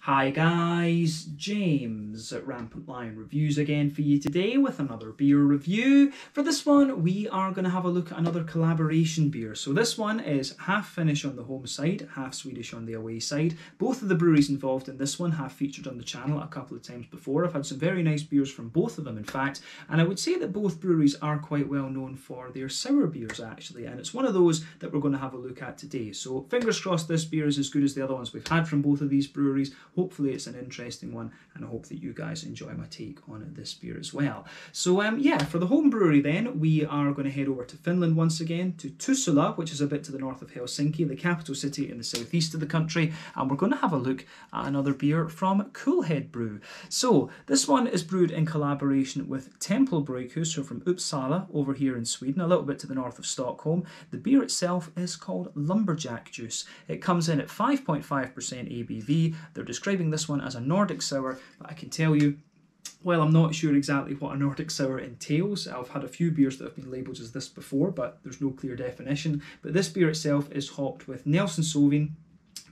Hi guys, James at Rampant Lion Reviews again for you today with another beer review. For this one, we are going to have a look at another collaboration beer. So this one is half Finnish on the home side, half Swedish on the away side. Both of the breweries involved in this one have featured on the channel a couple of times before. I've had some very nice beers from both of them, in fact, and I would say that both breweries are quite well known for their sour beers actually, and it's one of those that we're going to have a look at today. So fingers crossed this beer is as good as the other ones we've had from both of these breweries. Hopefully it's an interesting one, and I hope that you guys enjoy my take on this beer as well. So yeah, for the home brewery then, we are going to head over to Finland once again, to Tuusula, which is a bit to the north of Helsinki, the capital city in the southeast of the country, and we're going to have a look at another beer from Coolhead Brew. So this one is brewed in collaboration with Tempel Brygghus, who are from Uppsala over here in Sweden, a little bit to the north of Stockholm. The beer itself is called Lumberjack juice. It comes in at 5.5% ABV. They're describing this one as a Nordic sour, but I can tell you, well, I'm not sure exactly what a Nordic sour entails. I've had a few beers that have been labelled as this before, but there's no clear definition. But this beer itself is hopped with Nelson Sauvin,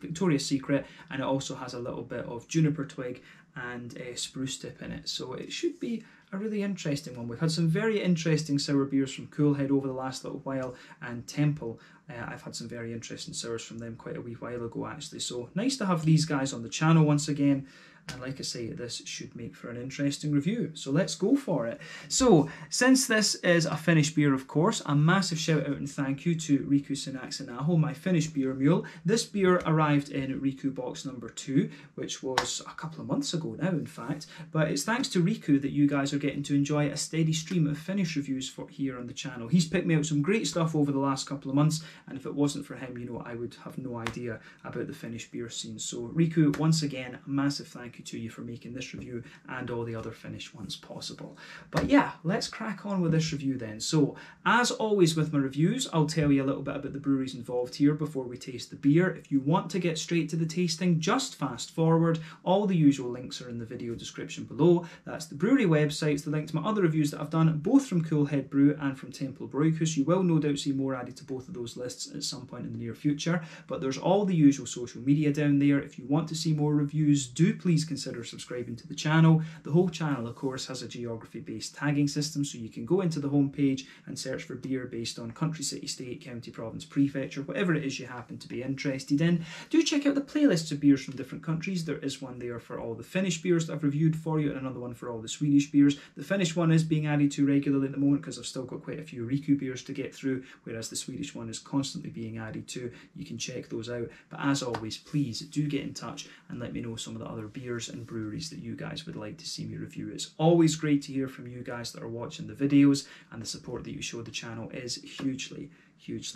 Victoria's Secret, and it also has a little bit of Juniper twig and spruce tip in it. So it should be a really interesting one. We've had some very interesting sour beers from Coolhead over the last little while, and Tempel, I've had some very interesting sours from them quite a wee while ago actually. So nice to have these guys on the channel once again. And like I say, this should make for an interesting review. So let's go for it. So, since this is a Finnish beer, of course, a massive shout out and thank you to Riku Sinaxinaho, my Finnish beer mule. This beer arrived in Riku box number 2, which was a couple of months ago now, in fact. But it's thanks to Riku that you guys are getting to enjoy a steady stream of Finnish reviews for here on the channel. He's picked me out some great stuff over the last couple of months, and if it wasn't for him, you know, I would have no idea about the Finnish beer scene. So, Riku, once again, a massive thank you to you for making this review and all the other Finnish ones possible. But yeah, let's crack on with this review then. So, as always with my reviews, I'll tell you a little bit about the breweries involved here before we taste the beer. If you want to get straight to the tasting, just fast forward. All the usual links are in the video description below. That's the brewery websites, the link to my other reviews that I've done, both from Coolhead Brew and from Tempel Brygghus. You will no doubt see more added to both of those lists at some point in the near future, but there's all the usual social media down there. If you want to see more reviews, do please consider subscribing to the channel. The whole channel, of course, has a geography-based tagging system, so you can go into the home page and search for beer based on country, city, state, county, province, prefecture, whatever it is you happen to be interested in. Do check out the playlists of beers from different countries. There is one there for all the Finnish beers that I've reviewed for you, and another one for all the Swedish beers. The Finnish one is being added to regularly at the moment because I've still got quite a few Riku beers to get through, whereas the Swedish one is constantly being added to. You can check those out. But as always, please do get in touch and let me know some of the other beers and breweries that you guys would like to see me review. It's always great to hear from you guys that are watching the videos, and the support that you show the channel is hugely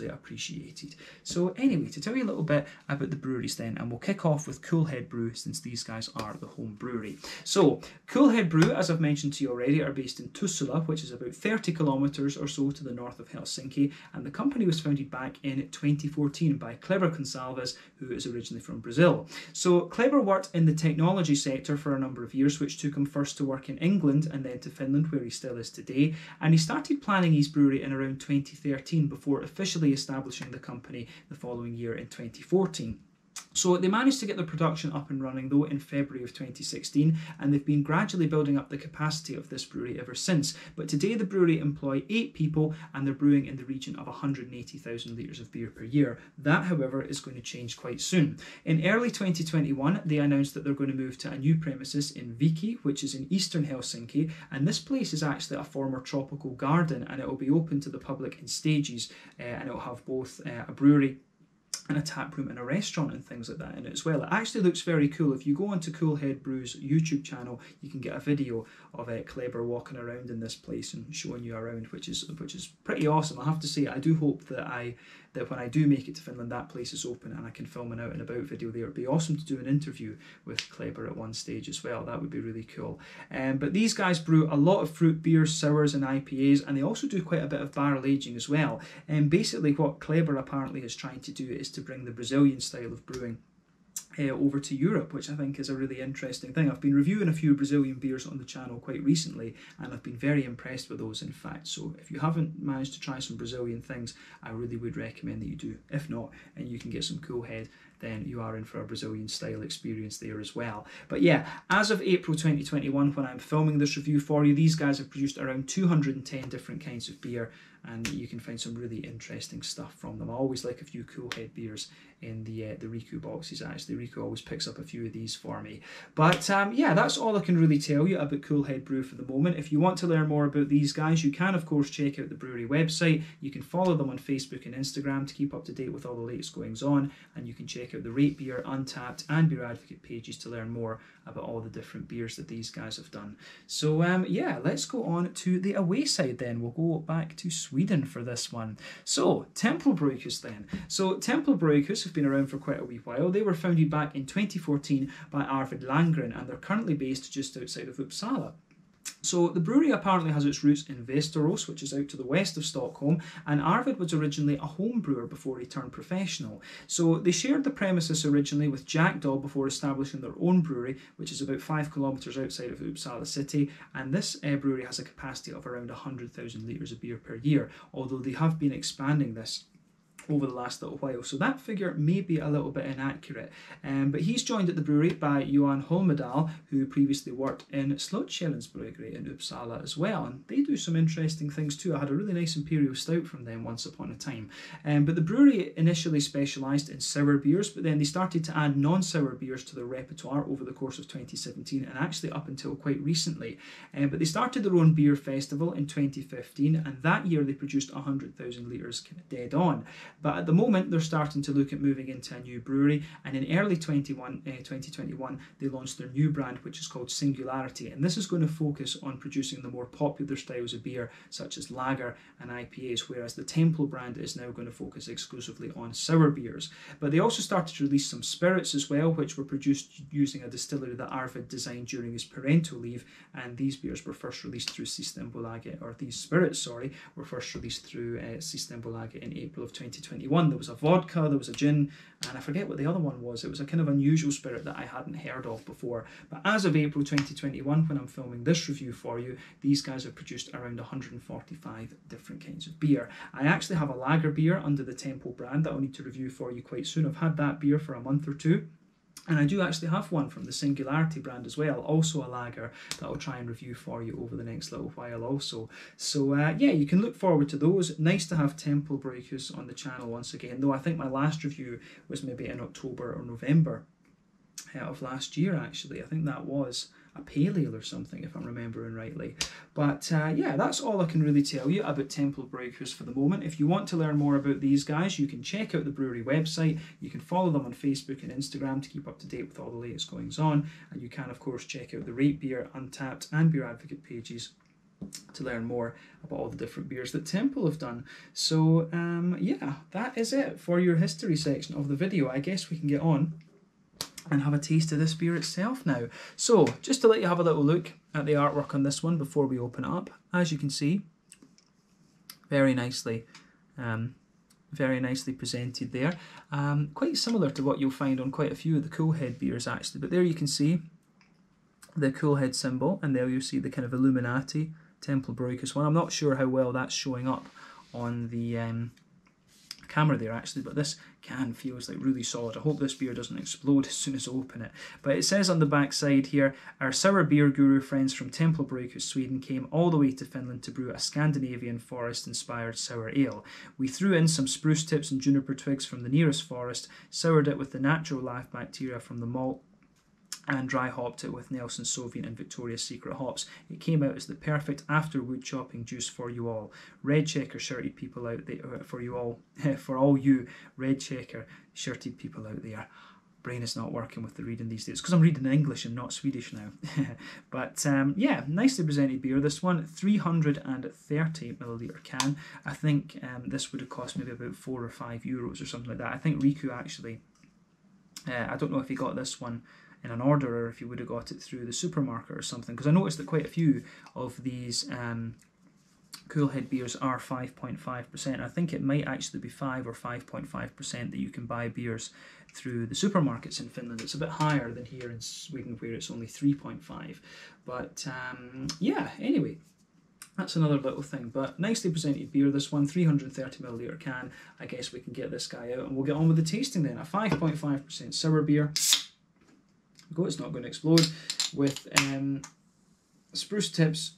appreciated. So anyway, to tell you a little bit about the breweries then, and we'll kick off with Coolhead Brew since these guys are the home brewery. So Coolhead Brew, as I've mentioned to you already, are based in Tuusula, which is about 30 kilometers or so to the north of Helsinki, and the company was founded back in 2014 by Kleber Gonçalves, who is originally from Brazil. So Kleber worked in the technology sector for a number of years, which took him first to work in England and then to Finland, where he still is today, and he started planning his brewery in around 2013 before officially establishing the company the following year in 2014. So they managed to get the production up and running though in February of 2016, and they've been gradually building up the capacity of this brewery ever since. But today the brewery employ 8 people and they're brewing in the region of 180,000 litres of beer per year. That, however, is going to change quite soon. In early 2021, they announced that they're going to move to a new premises in Viki, which is in eastern Helsinki, and this place is actually a former tropical garden, and it will be open to the public in stages, and it will have both a brewery and a tap room and a restaurant and things like that in it as well. It actually looks very cool. If you go onto Coolhead Brew's YouTube channel, you can get a video of Kleber walking around in this place and showing you around, which is pretty awesome. I have to say, I do hope that when I do make it to Finland, that place is open and I can film an out and about video there. It'd be awesome to do an interview with Kleber at one stage as well. That would be really cool. But these guys brew a lot of fruit beers, sours and IPAs, and they also do quite a bit of barrel aging as well. And basically what Kleber apparently is trying to do is to bring the Brazilian style of brewing over to Europe, which I think is a really interesting thing. I've been reviewing a few Brazilian beers on the channel quite recently, and I've been very impressed with those, in fact. So if you haven't managed to try some Brazilian things, I really would recommend that you do. If not, and you can get some Coolhead then you are in for a Brazilian style experience there as well. But yeah, as of April 2021, when I'm filming this review for you, these guys have produced around 210 different kinds of beer, and you can find some really interesting stuff from them. I always like a few Coolhead beers in the Riku boxes. Actually, Riku always picks up a few of these for me. But yeah, that's all I can really tell you about Coolhead Brew for the moment. If you want to learn more about these guys, you can of course check out the brewery website. You can follow them on Facebook and Instagram to keep up to date with all the latest goings on, and you can check out the Rate Beer, Untappd and Beer Advocate pages to learn more about all the different beers that these guys have done. So yeah, let's go on to the away side then. We'll go back to Sweden for this one. So Tempel Brygghus then. So Tempel Brygghus have been around for quite a wee while. They were founded back in 2014 by Arvid Landgren, and they're currently based just outside of Uppsala. So the brewery apparently has its roots in Västerås, which is out to the west of Stockholm, and Arvid was originally a home brewer before he turned professional. So they shared the premises originally with Jack Daw before establishing their own brewery, which is about 5 kilometres outside of Uppsala city, and this brewery has a capacity of around 100,000 litres of beer per year, although they have been expanding this over the last little while, so that figure may be a little bit inaccurate. But he's joined at the brewery by Johan Holmedal, who previously worked in Slottskällens Brewery in Uppsala as well, and they do some interesting things too. I had a really nice Imperial Stout from them once upon a time. But the brewery initially specialised in sour beers, but then they started to add non-sour beers to their repertoire over the course of 2017 and actually up until quite recently. But they started their own beer festival in 2015, and that year they produced 100,000 litres kind of dead on. But at the moment, they're starting to look at moving into a new brewery, and in early 2021, they launched their new brand, which is called Singularity, and this is going to focus on producing the more popular styles of beer, such as lager and IPAs, whereas the Tempel brand is now going to focus exclusively on sour beers. But they also started to release some spirits as well, which were produced using a distillery that Arvid designed during his parental leave, and these beers were first released through Systembolaget, or these spirits, sorry, were first released through Systembolaget in April of 2021. There was a vodka, there was a gin, and I forget what the other one was. It was a kind of unusual spirit that I hadn't heard of before. But as of April 2021, when I'm filming this review for you, these guys have produced around 145 different kinds of beer. I actually have a lager beer under the Tempel brand that I'll need to review for you quite soon. I've had that beer for a month or two. And I do actually have one from the Singularity brand as well, also a lager that I'll try and review for you over the next little while also. So yeah, you can look forward to those. Nice to have Tempel Brygghus on the channel once again, though I think my last review was maybe in October or November of last year actually. I think that was a pale ale or something, if I'm remembering rightly. But yeah, that's all I can really tell you about Tempel Brygghus for the moment. If you want to learn more about these guys, you can check out the brewery website. You can follow them on Facebook and Instagram to keep up to date with all the latest goings on, and you can of course check out the Rate Beer, Untappd and Beer Advocate pages to learn more about all the different beers that Tempel have done. So yeah, that is it for your history section of the video. I guess we can get on and have a taste of this beer itself now. So just to let you have a little look at the artwork on this one before we open it up, as you can see, very nicely presented there. Quite similar to what you'll find on quite a few of the Coolhead beers actually, but there you can see the Coolhead symbol, and there you see the kind of Illuminati Tempel Brygghus one. I'm not sure how well that's showing up on the camera there actually, but this can feels like really solid. I hope this beer doesn't explode as soon as I open it. But it says on the back side here, our sour beer guru friends from Tempel Brygghus, Sweden came all the way to Finland to brew a Scandinavian forest-inspired sour ale. We threw in some spruce tips and juniper twigs from the nearest forest, soured it with the natural live bacteria from the malt, and dry hopped it with Nelson Sauvin and Victoria's Secret hops. It came out as the perfect after wood chopping juice for you all. Red checker shirted people out there, for you all, for all you red checker shirted people out there. Brain is not working with the reading these days because I'm reading in English and not Swedish now. But yeah, nicely presented beer. This one, 330 milliliter can. I think this would have cost maybe about €4 or €5 or something like that. I think Riku actually, I don't know if he got this one in an order or if you would have got it through the supermarket or something, because I noticed that quite a few of these Coolhead beers are 5.5%. I think it might actually be 5 or 5.5% that you can buy beers through the supermarkets in Finland. It's a bit higher than here in Sweden where it's only 3.5. But yeah, anyway, That's another little thing, but nicely presented beer, this one, 330ml can. I guess we can get this guy out and we'll get on with the tasting then. A 5.5% sour beer. Go, it's not going to explode, with spruce tips,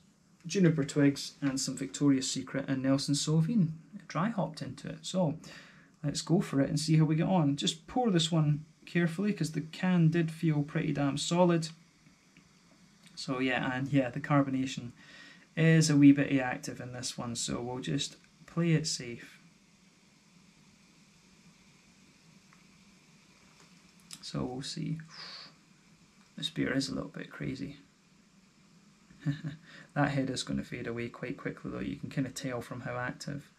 juniper twigs, and some Victoria's Secret and Nelson Sauvin dry hopped into it. So let's go for it and see how we get on. Just pour this one carefully because the can did feel pretty damn solid. So yeah, and yeah, the carbonation is a wee bit active in this one, so we'll just play it safe. So we'll see. This beer is a little bit crazy. That head is going to fade away quite quickly though. You can kind of tell from how active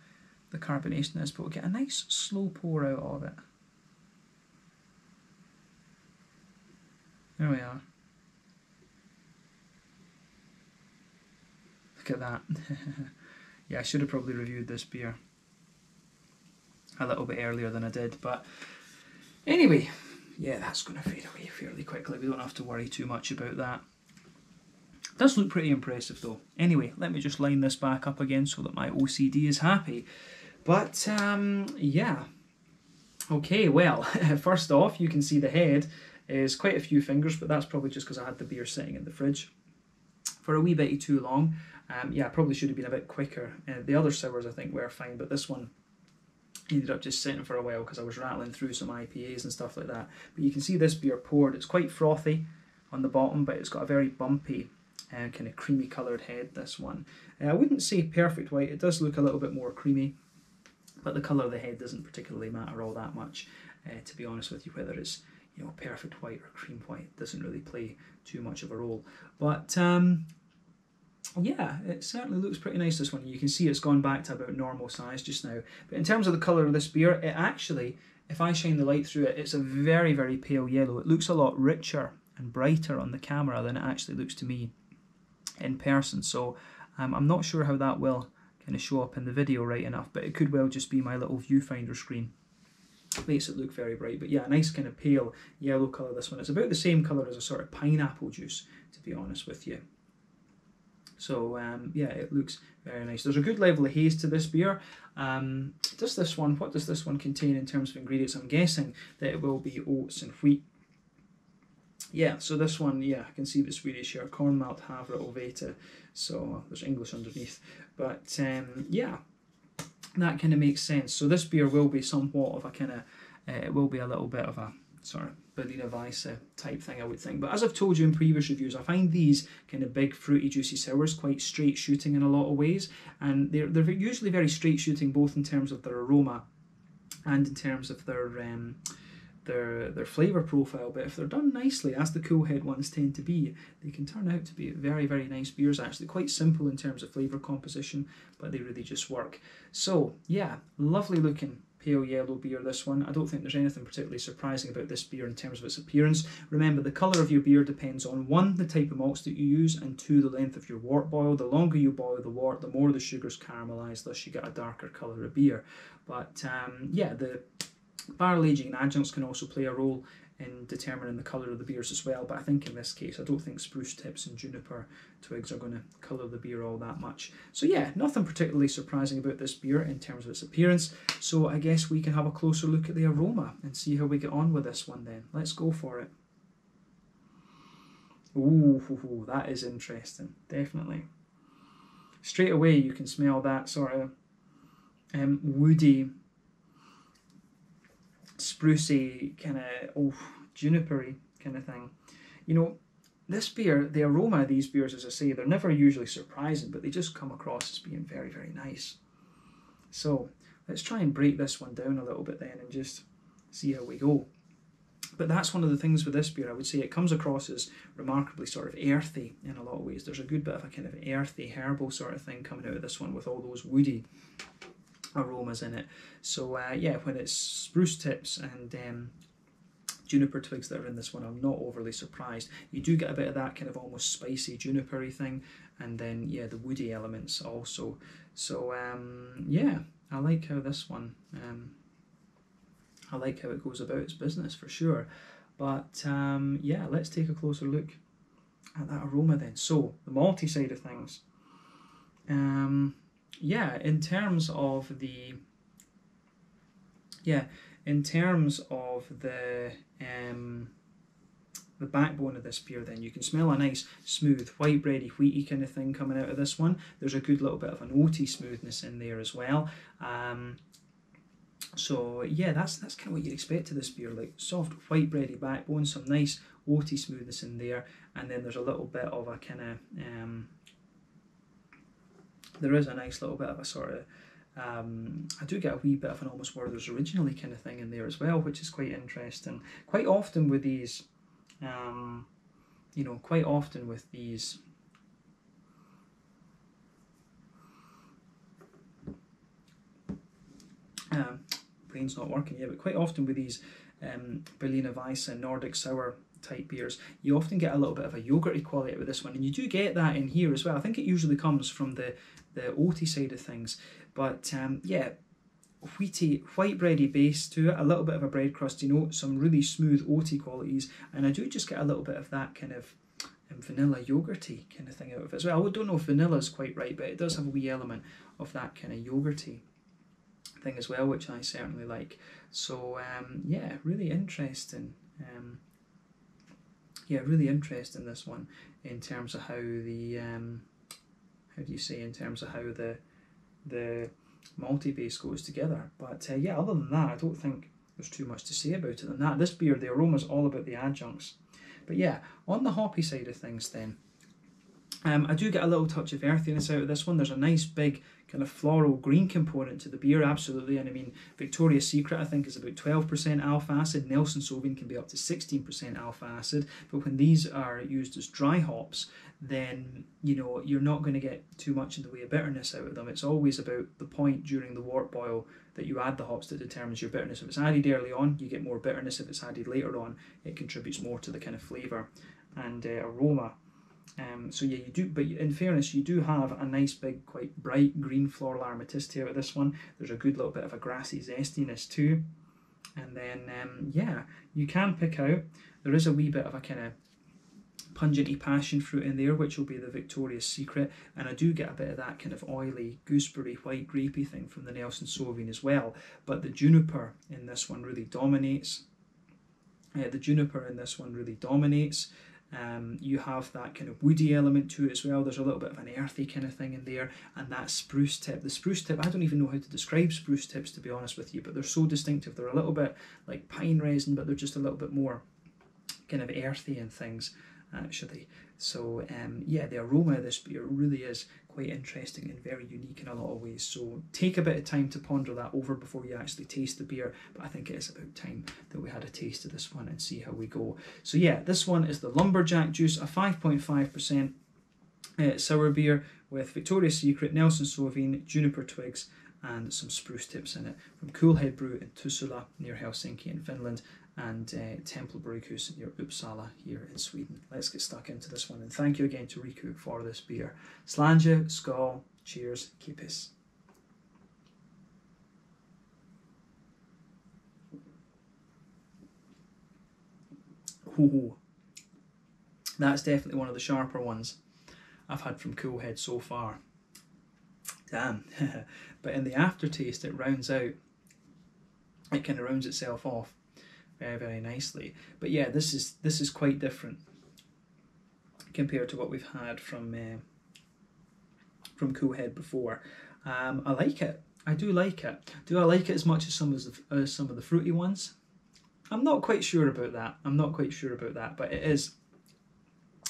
the carbonation is, but we'll get a nice slow pour out of it. There we are. Look at that. Yeah, I should have probably reviewed this beer a little bit earlier than I did, but anyway, yeah, that's going to fade away fairly quickly. We don't have to worry too much about that. It does look pretty impressive though. Anyway, let me just line this back up again so that my OCD is happy. But yeah, okay, well, first off, you can see the head is quite a few fingers, but that's probably just because I had the beer sitting in the fridge for a wee bit too long. Yeah, I probably should have been a bit quicker. The other sours I think were fine, but this one ended up just sitting for a while because I was rattling through some IPAs and stuff like that. But you can see this beer poured. It's quite frothy on the bottom, but it's got a very bumpy kind of creamy coloured head, this one. I wouldn't say perfect white. It does look a little bit more creamy, but the colour of the head doesn't particularly matter all that much, to be honest with you. Whether it's, you know, perfect white or cream white doesn't really play too much of a role. But yeah, it certainly looks pretty nice, this one. You can see it's gone back to about normal size just now. But in terms of the colour of this beer, it actually, if I shine the light through it, it's a very, very pale yellow. It looks a lot richer and brighter on the camera than it actually looks to me in person. So I'm not sure how that will kind of show up in the video right enough, but it could well just be my little viewfinder screen. Makes it look very bright. But yeah, nice kind of pale yellow colour, this one. It's about the same colour as a sort of pineapple juice, to be honest with you. So yeah, it looks very nice. There's a good level of haze to this beer. What does this one contain in terms of ingredients? I'm guessing that it will be oats and wheat. Yeah, so this one, yeah, I can see the Swedish here, corn malt, havre, oveta. So there's English underneath. But yeah, that kind of makes sense. So this beer will be somewhat of a kind of, it will be a little bit of a sort of Berliner Weisse type thing, I would think. But as I've told you in previous reviews, I find these kind of big, fruity, juicy sours quite straight shooting in a lot of ways. And they're usually very straight shooting, both in terms of their aroma and in terms of their flavour profile. But if they're done nicely, as the Coolhead ones tend to be, they can turn out to be very, very nice beers, actually. Quite simple in terms of flavour composition, but they really just work. So yeah, lovely looking pale yellow beer, this one. I don't think there's anything particularly surprising about this beer in terms of its appearance. Remember, the colour of your beer depends on 1, the type of malts that you use, and 2, the length of your wort boil. The longer you boil the wort, the more the sugars caramelise, thus you get a darker colour of beer. But yeah, the barrel aging and adjuncts can also play a role in determining the colour of the beers as well, but I think in this case I don't think spruce tips and juniper twigs are going to colour the beer all that much. So yeah, nothing particularly surprising about this beer in terms of its appearance, so I guess we can have a closer look at the aroma and see how we get on with this one then. Let's go for it. Ooh, that is interesting, definitely. Straight away you can smell that sort of woody, sprucey, kind of junipery kind of thing. You know, this beer, the aroma of these beers, as I say, they're never usually surprising, but they just come across as being very, very nice. So let's try and break this one down a little bit then and just see how we go. But that's one of the things with this beer. I would say it comes across as remarkably sort of earthy in a lot of ways. There's a good bit of a kind of earthy, herbal sort of thing coming out of this one with all those woody aromas in it. So yeah, when it's spruce tips and juniper twigs that are in this one, I'm not overly surprised. You do get a bit of that kind of almost spicy juniper-y thing, and then yeah, the woody elements also. So yeah, I like how this one, I like how it goes about its business for sure. But yeah, let's take a closer look at that aroma then. So the malty side of things, yeah, in terms of the the backbone of this beer, then you can smell a nice smooth white bready wheaty kind of thing coming out of this one. There's a good little bit of an oaty smoothness in there as well. So yeah, that's kind of what you'd expect to this beer, like soft white bready backbone, some nice oaty smoothness in there, and then there's a little bit of a kind of there is a nice little bit of a sort of I do get a wee bit of an almost Werther's originally kind of thing in there as well, which is quite interesting. Quite often with these, you know, quite often with these brain's not working yet, but quite often with these Berliner Weisse and Nordic sour type beers, you often get a little bit of a yogurty quality with this one, and you do get that in here as well. I think it usually comes from the oaty side of things, but yeah, wheaty, white bready base to it, a little bit of a bread crusty note, some really smooth oaty qualities, and I do just get a little bit of that kind of vanilla yogurty kind of thing out of it as well. I don't know if vanilla is quite right, but it does have a wee element of that kind of yogurty thing as well, which I certainly like. So yeah, really interesting. Yeah, really interesting, this one, in terms of how the how do you say, in terms of how the malty base goes together. But yeah, other than that, I don't think there's too much to say about it than that. This beer, the aroma is all about the adjuncts. But yeah, on the hoppy side of things then, I do get a little touch of earthiness out of this one. There's a nice big kind of floral green component to the beer, absolutely. And I mean, Victoria's Secret, I think, is about 12% alpha acid. Nelson Sauvin can be up to 16% alpha acid. But when these are used as dry hops, then, you know, you're not going to get too much in the way of bitterness out of them. It's always about the point during the wort boil that you add the hops that determines your bitterness. If it's added early on, you get more bitterness. If it's added later on, it contributes more to the kind of flavour and aroma. So yeah, you do, but in fairness, you do have a nice big, quite bright green floral aromaticity out of this one. There's a good little bit of a grassy zestiness too. And then, yeah, you can pick out, there is a wee bit of a kind of pungenty passion fruit in there, which will be the Victoria's Secret. And I do get a bit of that kind of oily, gooseberry, white grapey thing from the Nelson Sauvin as well. But the juniper in this one really dominates. You have that kind of woody element to it as well. There's a little bit of an earthy kind of thing in there, and that spruce tip. The spruce tip, I don't even know how to describe spruce tips, to be honest with you, but they're so distinctive. They're a little bit like pine resin, but they're just a little bit more kind of earthy and things, actually. So yeah, the aroma of this beer really is quite interesting and very unique in a lot of ways. So take a bit of time to ponder that over before you actually taste the beer, but I think it is about time that we had a taste of this one and see how we go. So yeah, this one is the Lumberjack Juice, a 5.5% sour beer with Victoria's Secret, Nelson Sauvin, Juniper Twigs, and some spruce tips in it, from Coolhead Brew in Tuusula near Helsinki in Finland, and Tempel Brygghus near Uppsala here in Sweden. Let's get stuck into this one, and thank you again to Riku for this beer. Slange, skål, cheers, kippis. Ooh, that's definitely one of the sharper ones I've had from Coolhead so far. Damn. But in the aftertaste, it rounds out, it kind of rounds itself off very, very nicely. But yeah, this is quite different compared to what we've had from Coolhead before. I like it. I do like it. Do I like it as much as some of the fruity ones? I'm not quite sure about that. But it is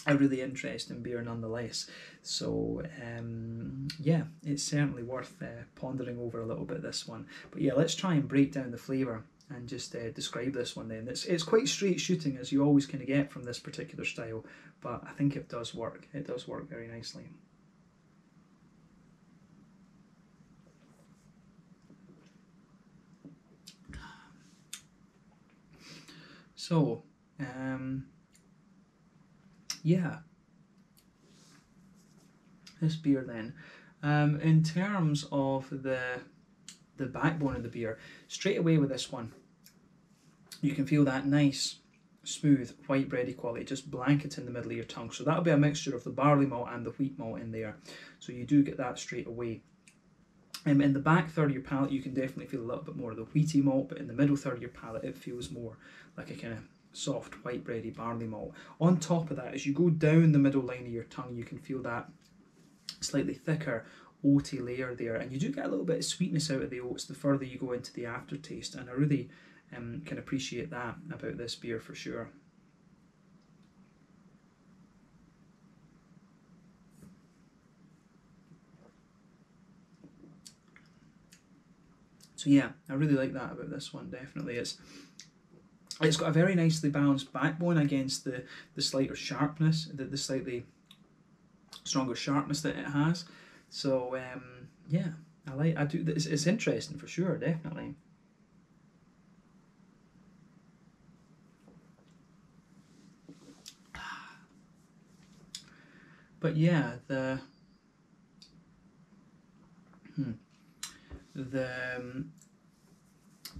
a really interesting beer nonetheless. So yeah, it's certainly worth pondering over a little bit, this one. But yeah, let's try and break down the flavour and just describe this one then. It's quite straight shooting, as you always kind of get from this particular style, but I think it does work. It does work very nicely. So yeah, this beer then, in terms of the backbone of the beer, straight away with this one, you can feel that nice smooth white bready quality, just blanket in the middle of your tongue. So that'll be a mixture of the barley malt and the wheat malt in there. So you do get that straight away. In the back third of your palate, you can definitely feel a little bit more of the wheaty malt, but in the middle third of your palate, it feels more like a kind of soft white bready barley malt. On top of that, as you go down the middle line of your tongue, you can feel that slightly thicker oaty layer there, and you do get a little bit of sweetness out of the oats the further you go into the aftertaste, and I really can appreciate that about this beer for sure. So yeah, I really like that about this one, definitely. It's got a very nicely balanced backbone against the slighter sharpness, the slightly stronger sharpness that it has. So yeah, I do. It's interesting for sure, definitely. But yeah, the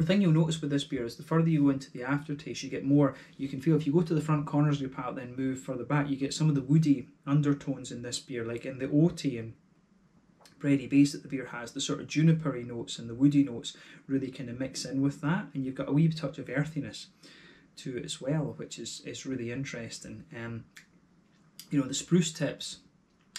thing you'll notice with this beer is the further you go into the aftertaste, you get more. You can feel if you go to the front corners of your palate, then move further back, you get some of the woody undertones in this beer, like in the oaty and bready base that the beer has. The sort of junipery notes and the woody notes really kind of mix in with that, and you've got a wee touch of earthiness to it as well, which is really interesting. You know, the spruce tips,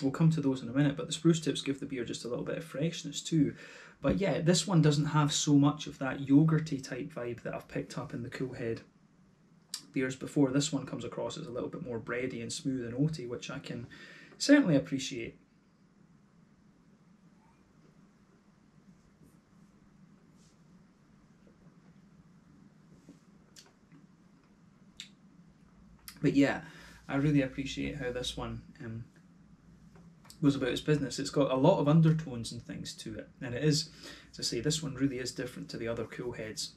we'll come to those in a minute, but the spruce tips give the beer just a little bit of freshness too. But yeah, this one doesn't have so much of that yogurty type vibe that I've picked up in the Coolhead beers before. This one comes across as a little bit more bready and smooth and oaty, which I can certainly appreciate. But yeah, I really appreciate how this one goes about its business. It's got a lot of undertones and things to it, and it is, as I say, this one really is different to the other Coolheads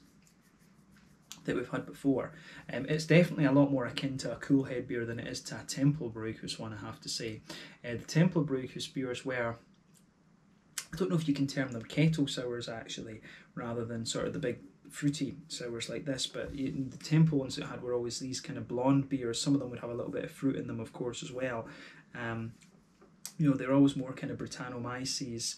that we've had before. It's definitely a lot more akin to a Coolhead beer than it is to a Tempel Brygghus one, I have to say. The Tempel Brygghus beers were, I don't know if you can term them kettle sours actually, rather than sort of the big fruity sours like this, but the Tempel ones it had were always these kind of blonde beers. Some of them would have a little bit of fruit in them, of course, as well. You know, they're always more kind of Brettanomyces,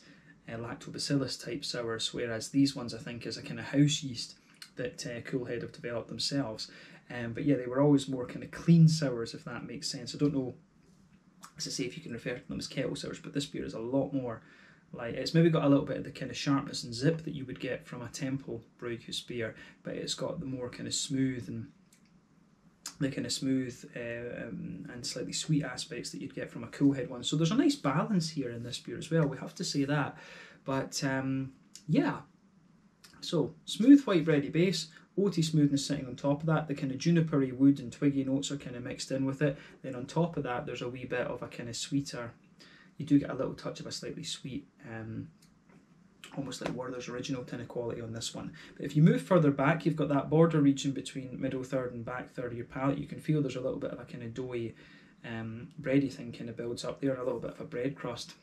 lactobacillus type sours, whereas these ones I think is a kind of house yeast that Coolhead have developed themselves. But yeah, they were always more kind of clean sours, if that makes sense. I don't know, as I say, if you can refer to them as kettle sours, but this beer is a lot more like, it's maybe got a little bit of the kind of sharpness and zip that you would get from a Tempel Brygghus beer, but it's got the more kind of smooth and the kind of smooth and slightly sweet aspects that you'd get from a Coolhead one. So there's a nice balance here in this beer as well, we have to say that. But yeah, so smooth white bready base, oaty smoothness sitting on top of that, the kind of junipery wood and twiggy notes are kind of mixed in with it. Then on top of that there's a wee bit of a kind of sweeter, you do get a little touch of a slightly sweet, almost like Werther's Original kind of quality on this one. But if you move further back, you've got that border region between middle third and back third of your palate. You can feel there's a little bit of a kind of doughy, bready thing kind of builds up there, and a little bit of a bread crust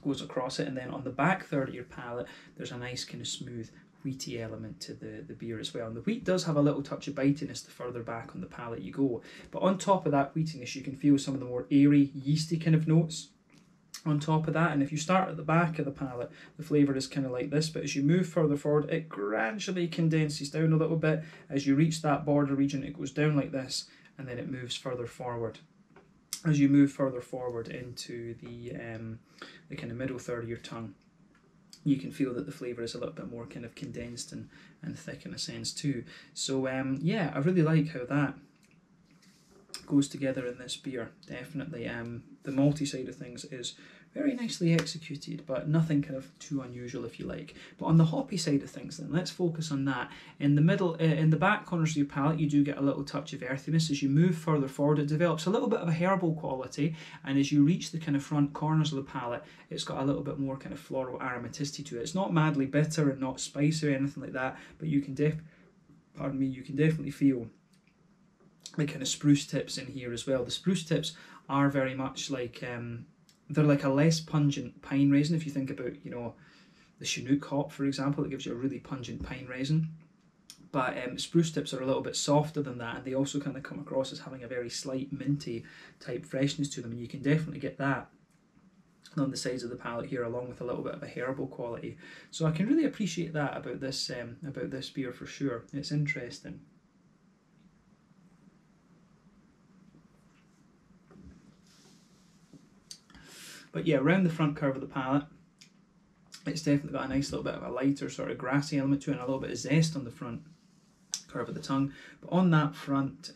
goes across it. And then on the back third of your palate, there's a nice kind of smooth wheaty element to the beer as well. And the wheat does have a little touch of bitiness the further back on the palate you go. But on top of that wheatiness, you can feel some of the more airy, yeasty kind of notes on top of that. And if you start at the back of the palate, the flavour is kind of like this, but as you move further forward, it gradually condenses down a little bit. As you reach that border region, it goes down like this, and then it moves further forward. As you move further forward into the kind of middle third of your tongue, you can feel that the flavour is a little bit more kind of condensed and thick in a sense too. So yeah, I really like how that goes together in this beer, definitely. The malty side of things is very nicely executed, but nothing kind of too unusual, if you like. But on the hoppy side of things then, let's focus on that. In the middle, in the back corners of your palate, you do get a little touch of earthiness. As you move further forward, it develops a little bit of a herbal quality, and as you reach the kind of front corners of the palate, it's got a little bit more kind of floral aromaticity to it. It's not madly bitter and not spicy or anything like that, but you can you can definitely feel the kind of spruce tips in here as well. The spruce tips are very much like, they're like a less pungent pine resin. If you think about, you know, the Chinook hop, for example, it gives you a really pungent pine resin. But spruce tips are a little bit softer than that, and they also kind of come across as having a very slight minty type freshness to them, and you can definitely get that on the sides of the palate here, along with a little bit of a herbal quality. So I can really appreciate that about this beer for sure. It's interesting. But yeah, around the front curve of the palate, it's definitely got a nice little bit of a lighter sort of grassy element to it, and a little bit of zest on the front curve of the tongue. But on that front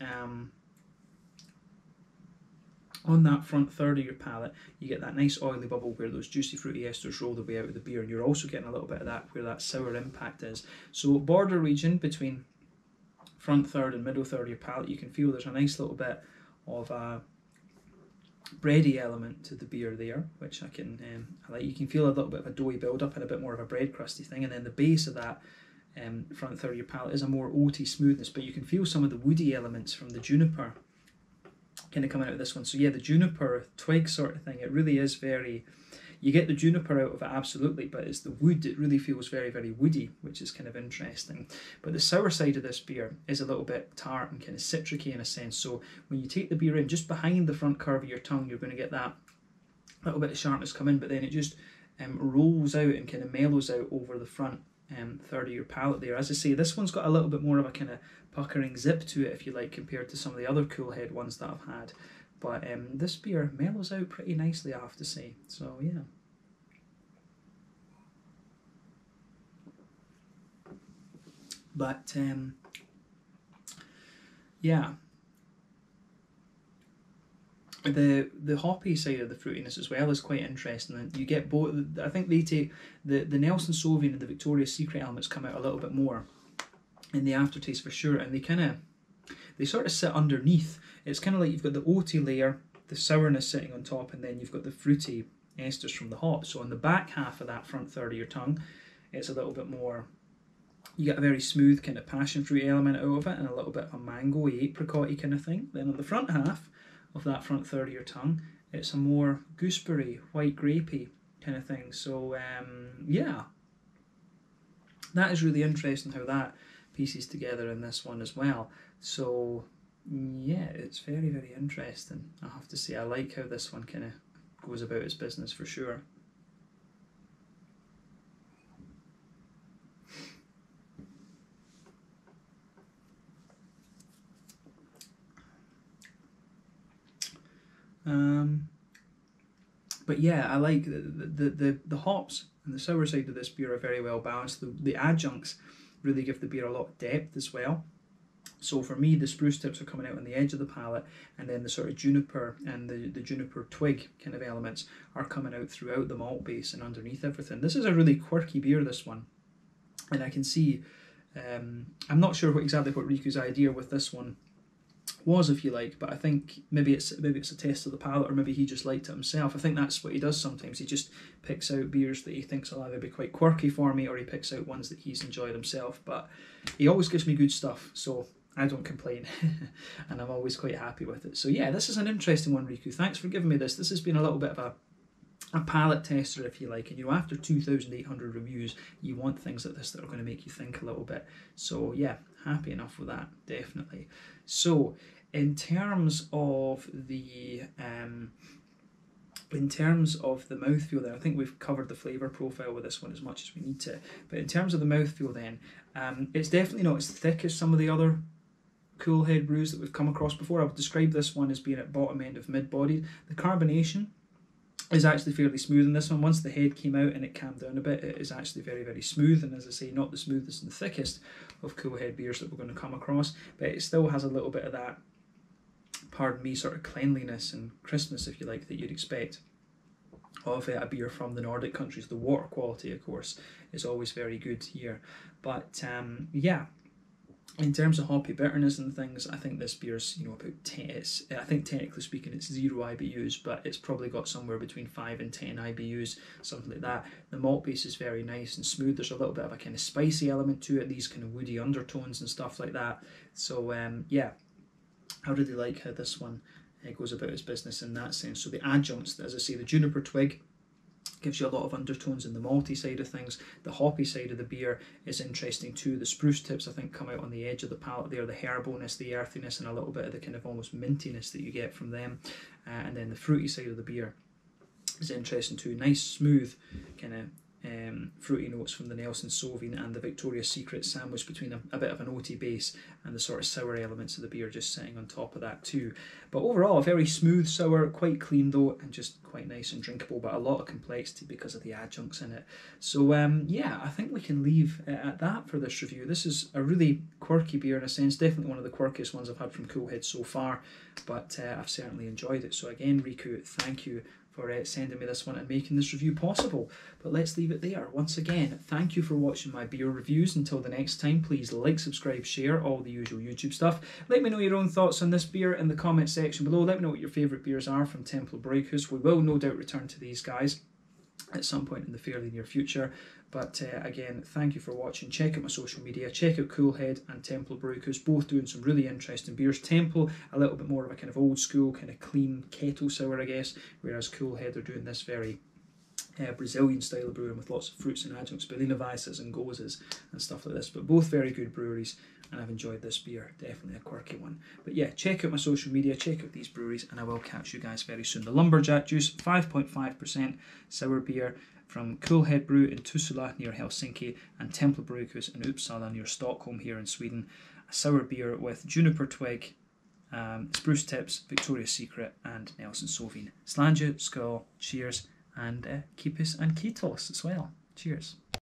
third of your palate, you get that nice oily bubble where those juicy fruity esters roll their way out of the beer, and you're also getting a little bit of that where that sour impact is. So border region between front third and middle third of your palate, you can feel there's a nice little bit of a bready element to the beer there, which I like. You can feel a little bit of a doughy build up and a bit more of a bread crusty thing, and then the base of that front third of your palate is a more oaty smoothness, but you can feel some of the woody elements from the juniper kind of coming out of this one. So yeah, the juniper twig sort of thing, it really is very, you get the juniper out of it absolutely, but it's the wood, it really feels very, very woody, which is kind of interesting. But the sour side of this beer is a little bit tart and kind of citricy in a sense. So when you take the beer in, just behind the front curve of your tongue, you're going to get that little bit of sharpness come in, but then it just rolls out and kind of mellows out over the front third of your palate there. As I say, this one's got a little bit more of a kind of puckering zip to it, if you like, compared to some of the other Coolhead ones that I've had. But this beer mellows out pretty nicely, I have to say. So yeah. But yeah, the hoppy side of the fruitiness as well is quite interesting, and you get both. I think they take the Nelson Sauvin and the Victoria's Secret elements come out a little bit more in the aftertaste for sure, and they sort of sit underneath. It's kind of like you've got the oaty layer, the sourness sitting on top, and then you've got the fruity esters from the hop. So on the back half of that front third of your tongue, it's a little bit more, you get a very smooth kind of passion fruit element out of it, and a little bit of a mango-y, apricot-y kind of thing. Then on the front half of that front third of your tongue, it's a more gooseberry, white grapey kind of thing. So yeah, that is really interesting how that pieces together in this one as well. So yeah, it's very, very interesting, I have to say. I like how this one kind of goes about its business for sure. But yeah, I like the hops and the sour side of this beer are very well balanced. The adjuncts really give the beer a lot of depth as well. So for me, the spruce tips are coming out on the edge of the palate, and then the sort of juniper and the juniper twig kind of elements are coming out throughout the malt base and underneath everything. This is a really quirky beer, this one. And I can see, I'm not sure exactly what Riku's idea with this one was, if you like, but I think maybe it's a test of the palate, or maybe he just liked it himself. I think that's what he does sometimes. He just picks out beers that he thinks will either be quite quirky for me, or he picks out ones that he's enjoyed himself. But he always gives me good stuff, so I don't complain, and I'm always quite happy with it. So yeah, this is an interesting one, Riku. Thanks for giving me this. This has been a little bit of a palate tester, if you like, and after 2,800 reviews, you want things like this that are going to make you think a little bit. So yeah, happy enough with that, definitely. So in terms of the mouthfeel then, I think we've covered the flavour profile with this one as much as we need to. But in terms of the mouthfeel then, it's definitely not as thick as some of the other Coolhead brews that we've come across before. I would describe this one as being at bottom end of mid-bodied. The carbonation is actually fairly smooth in this one. Once the head came out and it calmed down a bit, it is actually very, very smooth, and as I say, not the smoothest and the thickest of Coolhead beers that we're going to come across, but it still has a little bit of that, pardon me, sort of cleanliness and crispness, if you like, that you'd expect of a beer from the Nordic countries. The water quality, of course, is always very good here. But yeah, in terms of hoppy bitterness and things, I think this beer's, about 10. I think technically speaking it's 0 IBUs, but it's probably got somewhere between 5 and 10 IBUs, something like that. The malt base is very nice and smooth. There's a little bit of a kind of spicy element to it, these kind of woody undertones and stuff like that. So yeah, I really like how this one goes about its business in that sense. So the adjuncts, as I say, the juniper twig Gives you a lot of undertones in the malty side of things. The hoppy side of the beer is interesting too. The spruce tips, I think, come out on the edge of the palate there, the herbiness, the earthiness, and a little bit of the kind of almost mintiness that you get from them. And then the fruity side of the beer is interesting too. Nice, smooth, kind of fruity notes from the Nelson Sauvin and the Victoria's Secret, sandwiched between a bit of an oaty base and the sort of sour elements of the beer just sitting on top of that too. But overall, a very smooth sour, quite clean though, and just quite nice and drinkable, but a lot of complexity because of the adjuncts in it. So yeah, I think we can leave it at that for this review. This is a really quirky beer in a sense, definitely one of the quirkiest ones I've had from Coolhead so far, but I've certainly enjoyed it. So again, Riku, thank you for sending me this one and making this review possible. But let's leave it there. Once again, thank you for watching my beer reviews. Until the next time, please like, subscribe, share, all the usual YouTube stuff. Let me know your own thoughts on this beer in the comment section below. Let me know what your favourite beers are from Tempel Brygghus. We will no doubt return to these guys at some point in the fairly near future. But again, thank you for watching. Check out my social media. Check out Coolhead and Tempel Brygghus, both doing some really interesting beers. Tempel, a little bit more of a kind of old school, kind of clean kettle sour, I guess, whereas Coolhead are doing this very Brazilian style of brewing with lots of fruits and adjuncts, Berliner and Goses and stuff like this. But both very good breweries, and I've enjoyed this beer. Definitely a quirky one. But yeah, check out my social media, check out these breweries, and I will catch you guys very soon. The Lumberjack Juice, 5.5% sour beer from Coolhead Brew in Tuusula near Helsinki, and Tempel Brygghus in Uppsala near Stockholm here in Sweden. A sour beer with Juniper twig, spruce tips, Victoria's Secret, and Nelson Sauvin. Slange, skål, cheers, and keep us and ketos as well. Cheers.